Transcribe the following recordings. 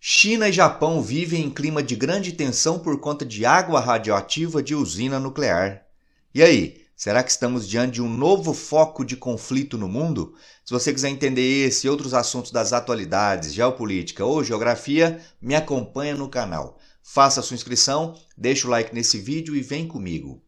China e Japão vivem em clima de grande tensão por conta de água radioativa de usina nuclear. E aí, será que estamos diante de um novo foco de conflito no mundo? Se você quiser entender esse e outros assuntos das atualidades, geopolítica ou geografia, me acompanha no canal. Faça a sua inscrição, deixa o like nesse vídeo e vem comigo.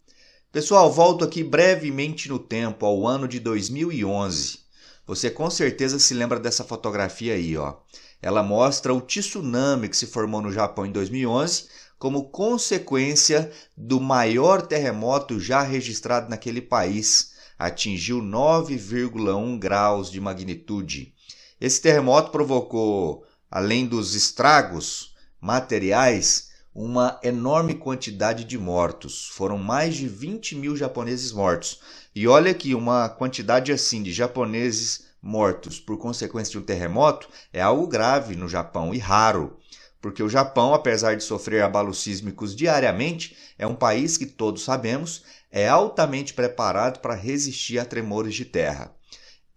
Pessoal, volto aqui brevemente no tempo, ao ano de 2011. Você com certeza se lembra dessa fotografia aí, ó. Ela mostra o tsunami que se formou no Japão em 2011 como consequência do maior terremoto já registrado naquele país. Atingiu 9,1 graus de magnitude. Esse terremoto provocou, além dos estragos materiais, uma enorme quantidade de mortos. Foram mais de 20 mil japoneses mortos. E olha aqui, uma quantidade assim de japoneses mortos por consequência de um terremoto é algo grave no Japão e raro, porque o Japão, apesar de sofrer abalos sísmicos diariamente, é um país que todos sabemos é altamente preparado para resistir a tremores de terra.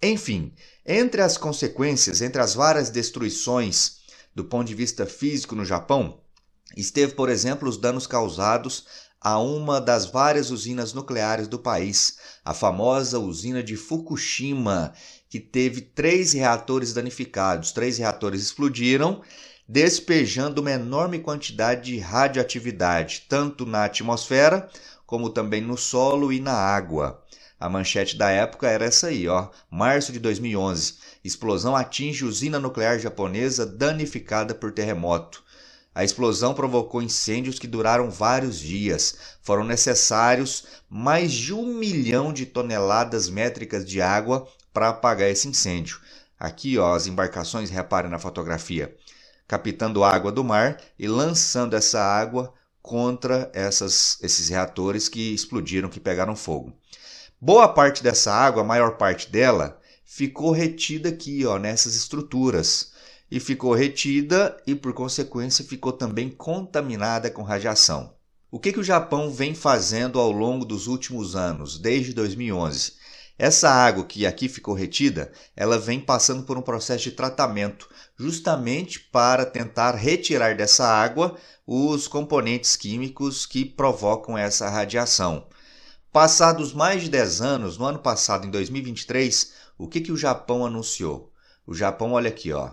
Enfim, entre as consequências, entre as várias destruições do ponto de vista físico no Japão, esteve, por exemplo, os danos causados a uma das várias usinas nucleares do país, a famosa usina de Fukushima, que teve 3 reatores danificados. 3 reatores explodiram, despejando uma enorme quantidade de radioatividade, tanto na atmosfera, como também no solo e na água. A manchete da época era essa aí, ó. Março de 2011. Explosão atinge usina nuclear japonesa danificada por terremoto. A explosão provocou incêndios que duraram vários dias. Foram necessários mais de 1 milhão de toneladas métricas de água para apagar esse incêndio. Aqui, ó, as embarcações, reparem na fotografia, captando água do mar e lançando essa água contra esses reatores que explodiram, que pegaram fogo. Boa parte dessa água, a maior parte dela, ficou retida aqui, ó, nessas estruturas. E ficou retida e, por consequência, ficou também contaminada com radiação. O que o Japão vem fazendo ao longo dos últimos anos, desde 2011? Essa água que aqui ficou retida, ela vem passando por um processo de tratamento, justamente para tentar retirar dessa água os componentes químicos que provocam essa radiação. Passados mais de 10 anos, no ano passado, em 2023, o que o Japão anunciou? O Japão, olha aqui, ó,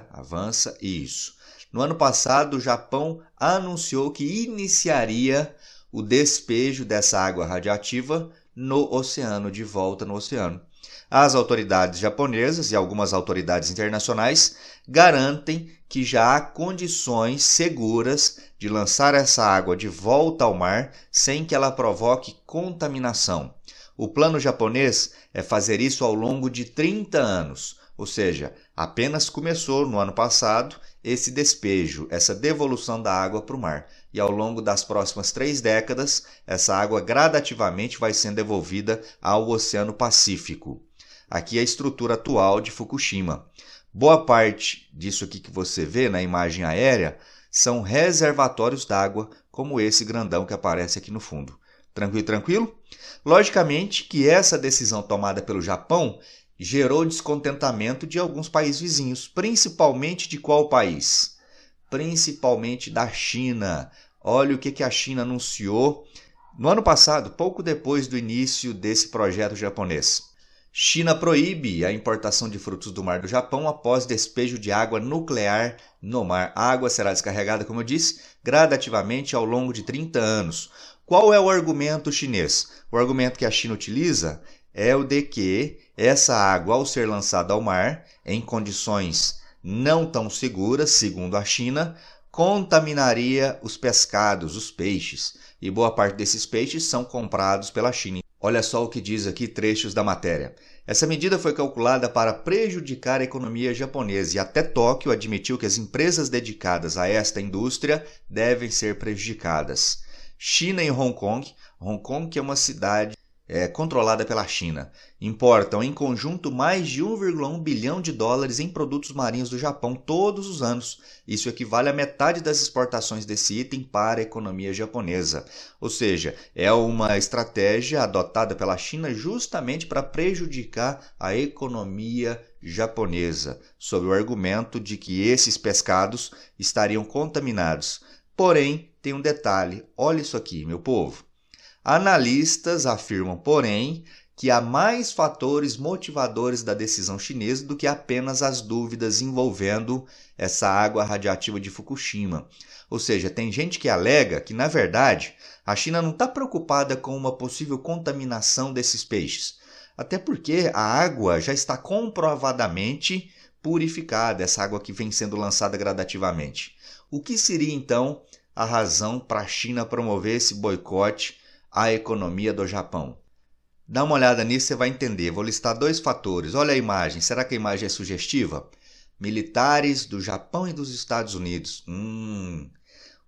avança, isso. No ano passado, o Japão anunciou que iniciaria o despejo dessa água radioativa no oceano, de volta no oceano. As autoridades japonesas e algumas autoridades internacionais garantem que já há condições seguras de lançar essa água de volta ao mar sem que ela provoque contaminação. O plano japonês é fazer isso ao longo de 30 anos. Ou seja, apenas começou no ano passado esse despejo, essa devolução da água para o mar. E ao longo das próximas 3 décadas, essa água gradativamente vai sendo devolvida ao Oceano Pacífico. Aqui é a estrutura atual de Fukushima. Boa parte disso aqui que você vê na imagem aérea são reservatórios d'água, como esse grandão que aparece aqui no fundo. Tranquilo, tranquilo? Logicamente que essa decisão tomada pelo Japão gerou descontentamento de alguns países vizinhos, principalmente de qual país? Principalmente da China. Olha o que a China anunciou no ano passado, pouco depois do início desse projeto japonês. China proíbe a importação de frutos do mar do Japão após despejo de água nuclear no mar. A água será descarregada, como eu disse, gradativamente ao longo de 30 anos. Qual é o argumento chinês? O argumento que a China utiliza é o de que essa água, ao ser lançada ao mar, em condições não tão seguras, segundo a China, contaminaria os pescados, os peixes. E boa parte desses peixes são comprados pela China. Olha só o que diz aqui trechos da matéria. Essa medida foi calculada para prejudicar a economia japonesa e até Tóquio admitiu que as empresas dedicadas a esta indústria devem ser prejudicadas. China e Hong Kong. Hong Kong, que é uma cidade controlada pela China. Importam em conjunto mais de 1,1 bilhão de dólares em produtos marinhos do Japão todos os anos. Isso equivale a metade das exportações desse item para a economia japonesa. Ou seja, é uma estratégia adotada pela China justamente para prejudicar a economia japonesa, sob o argumento de que esses pescados estariam contaminados. Porém, tem um detalhe, olha isso aqui, meu povo. Analistas afirmam, porém, que há mais fatores motivadores da decisão chinesa do que apenas as dúvidas envolvendo essa água radiativa de Fukushima. Ou seja, tem gente que alega que, na verdade, a China não está preocupada com uma possível contaminação desses peixes. Até porque a água já está comprovadamente purificada, essa água que vem sendo lançada gradativamente. O que seria, então, a razão para a China promover esse boicote à economia do Japão? Dá uma olhada nisso, você vai entender. Vou listar 2 fatores. Olha a imagem. Será que a imagem é sugestiva? Militares do Japão e dos Estados Unidos.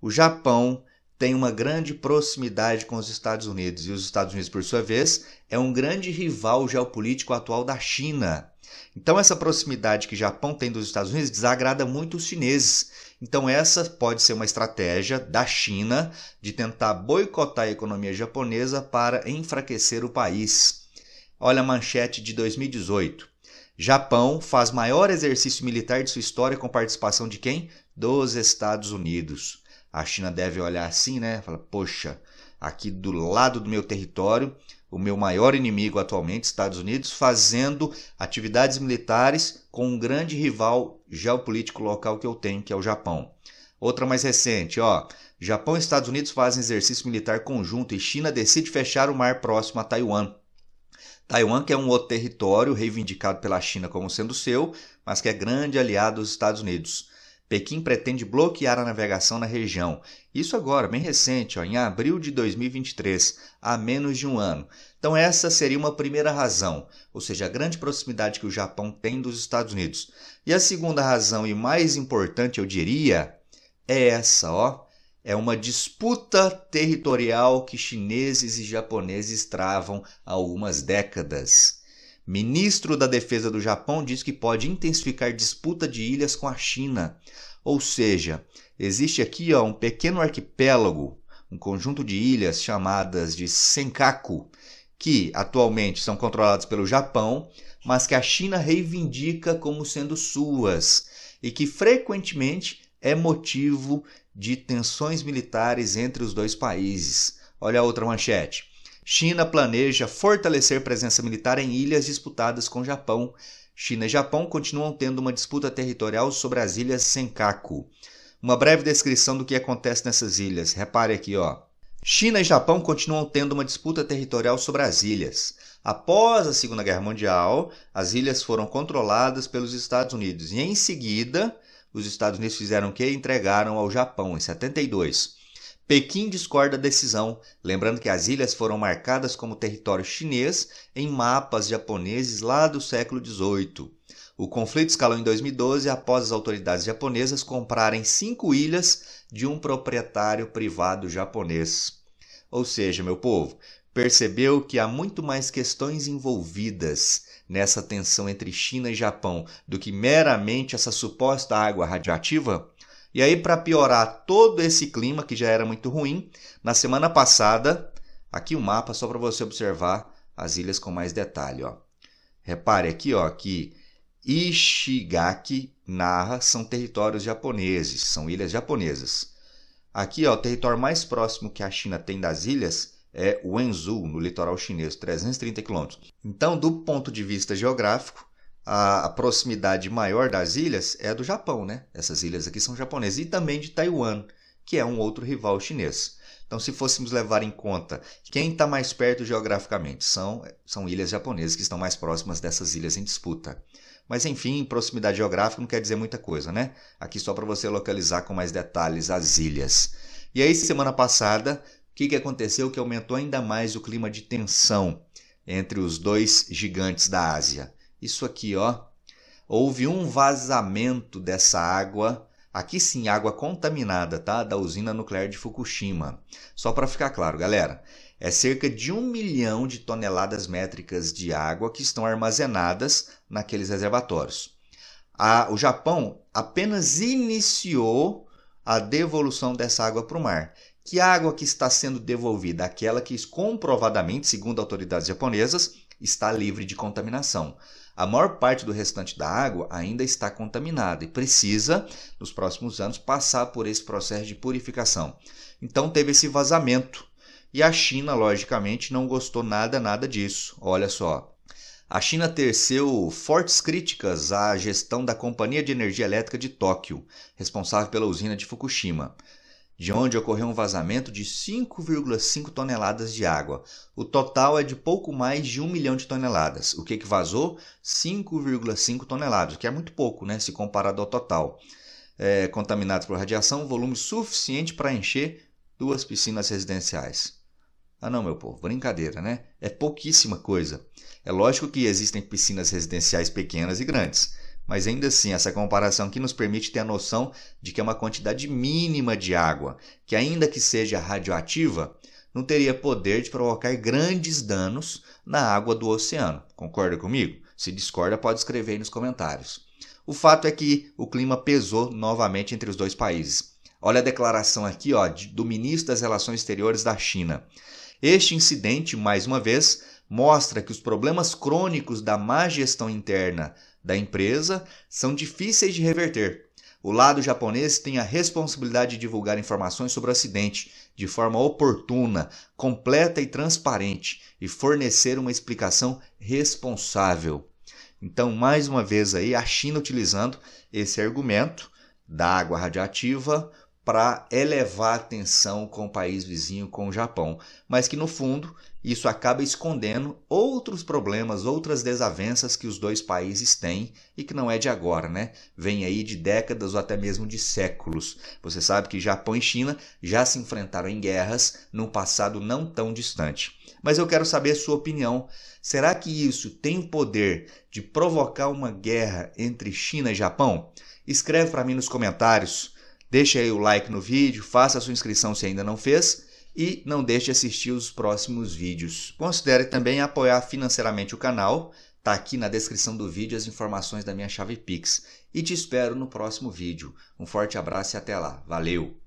O Japão tem uma grande proximidade com os Estados Unidos. E os Estados Unidos, por sua vez, é um grande rival geopolítico atual da China. Então, essa proximidade que o Japão tem dos Estados Unidos desagrada muito os chineses. Então, essa pode ser uma estratégia da China de tentar boicotar a economia japonesa para enfraquecer o país. Olha a manchete de 2018. Japão faz maior exercício militar de sua história com participação de quem? Dos Estados Unidos. A China deve olhar assim, né? Fala, poxa, aqui do lado do meu território, o meu maior inimigo atualmente, Estados Unidos, fazendo atividades militares com um grande rival geopolítico local que eu tenho, que é o Japão. Outra mais recente, Japão e Estados Unidos fazem exercício militar conjunto e China decide fechar o mar próximo a Taiwan. Taiwan, que é um outro território reivindicado pela China como sendo seu, mas que é grande aliado dos Estados Unidos. Pequim pretende bloquear a navegação na região. Isso agora, bem recente, em abril de 2023, há menos de um ano. Então essa seria uma primeira razão, ou seja, a grande proximidade que o Japão tem dos Estados Unidos. E a segunda razão, e mais importante, eu diria, é essa, É uma disputa territorial que chineses e japoneses travam há algumas décadas. Ministro da Defesa do Japão diz que pode intensificar disputa de ilhas com a China. Ou seja, existe aqui um pequeno arquipélago, um conjunto de ilhas chamadas de Senkaku, que atualmente são controladas pelo Japão, mas que a China reivindica como sendo suas e que frequentemente é motivo de tensões militares entre os dois países. Olha a outra manchete. China planeja fortalecer presença militar em ilhas disputadas com o Japão. China e Japão continuam tendo uma disputa territorial sobre as ilhas Senkaku. Uma breve descrição do que acontece nessas ilhas. Repare aqui, China e Japão continuam tendo uma disputa territorial sobre as ilhas. Após a Segunda Guerra Mundial, as ilhas foram controladas pelos Estados Unidos. E em seguida, os Estados Unidos fizeram o quê? Entregaram ao Japão, em 72. Pequim discorda da decisão, lembrando que as ilhas foram marcadas como território chinês em mapas japoneses lá do século XVIII. O conflito escalou em 2012 após as autoridades japonesas comprarem 5 ilhas de um proprietário privado japonês. Ou seja, meu povo, percebeu que há muito mais questões envolvidas nessa tensão entre China e Japão do que meramente essa suposta água radioativa? E aí, para piorar todo esse clima, que já era muito ruim, na semana passada, aqui um mapa só para você observar as ilhas com mais detalhe. Repare aqui que Ishigaki, Naha são territórios japoneses, são ilhas japonesas. Aqui, o território mais próximo que a China tem das ilhas é Wenzhou, no litoral chinês, 330 km. Então, do ponto de vista geográfico, a proximidade maior das ilhas é a do Japão, né? Essas ilhas aqui são japonesas. E também de Taiwan, que é um outro rival chinês. Então, se fôssemos levar em conta quem está mais perto geograficamente, são ilhas japonesas que estão mais próximas dessas ilhas em disputa. Mas, enfim, proximidade geográfica não quer dizer muita coisa, né? Aqui só para você localizar com mais detalhes as ilhas. E aí, semana passada, o que aconteceu que aumentou ainda mais o clima de tensão entre os dois gigantes da Ásia? Isso aqui, houve um vazamento dessa água Aqui sim, água contaminada, tá? Da usina nuclear de Fukushima. Só para ficar claro, galera, é cerca de 1 milhão de toneladas métricas de água que estão armazenadas naqueles reservatórios. O Japão apenas iniciou a devolução dessa água para o mar. Que água que está sendo devolvida? Aquela que comprovadamente, segundo autoridades japonesas, está livre de contaminação. A maior parte do restante da água ainda está contaminada e precisa, nos próximos anos, passar por esse processo de purificação. Então teve esse vazamento. E a China, logicamente, não gostou nada disso. Olha só. A China teceu fortes críticas à gestão da Companhia de Energia Elétrica de Tóquio, responsável pela usina de Fukushima, de onde ocorreu um vazamento de 5,5 toneladas de água. O total é de pouco mais de 1 milhão de toneladas. O que vazou? 5,5 toneladas, o que é muito pouco, né, se comparado ao total. Contaminados por radiação, volume suficiente para encher 2 piscinas residenciais. Ah não, meu povo, brincadeira, né? É pouquíssima coisa. É lógico que existem piscinas residenciais pequenas e grandes, mas ainda assim, essa comparação aqui nos permite ter a noção de que é uma quantidade mínima de água, que ainda que seja radioativa, não teria poder de provocar grandes danos na água do oceano. Concorda comigo? Se discorda, pode escrever aí nos comentários. O fato é que o clima pesou novamente entre os dois países. Olha a declaração aqui, do ministro das Relações Exteriores da China. Este incidente, mais uma vez, mostra que os problemas crônicos da má gestão interna da empresa são difíceis de reverter. O lado japonês tem a responsabilidade de divulgar informações sobre o acidente de forma oportuna, completa e transparente e fornecer uma explicação responsável. Então, mais uma vez aí, a China utilizando esse argumento da água radioativa para elevar a tensão com o país vizinho, com o Japão. Mas que, no fundo, isso acaba escondendo outros problemas, outras desavenças que os dois países têm e que não é de agora, né? Vem aí de décadas ou até mesmo de séculos. Você sabe que Japão e China já se enfrentaram em guerras num passado não tão distante. Mas eu quero saber a sua opinião. Será que isso tem o poder de provocar uma guerra entre China e Japão? Escreve para mim nos comentários. Deixe aí o like no vídeo, faça a sua inscrição se ainda não fez e não deixe de assistir os próximos vídeos. Considere também apoiar financeiramente o canal, está aqui na descrição do vídeo as informações da minha chave Pix. E te espero no próximo vídeo. Um forte abraço e até lá. Valeu!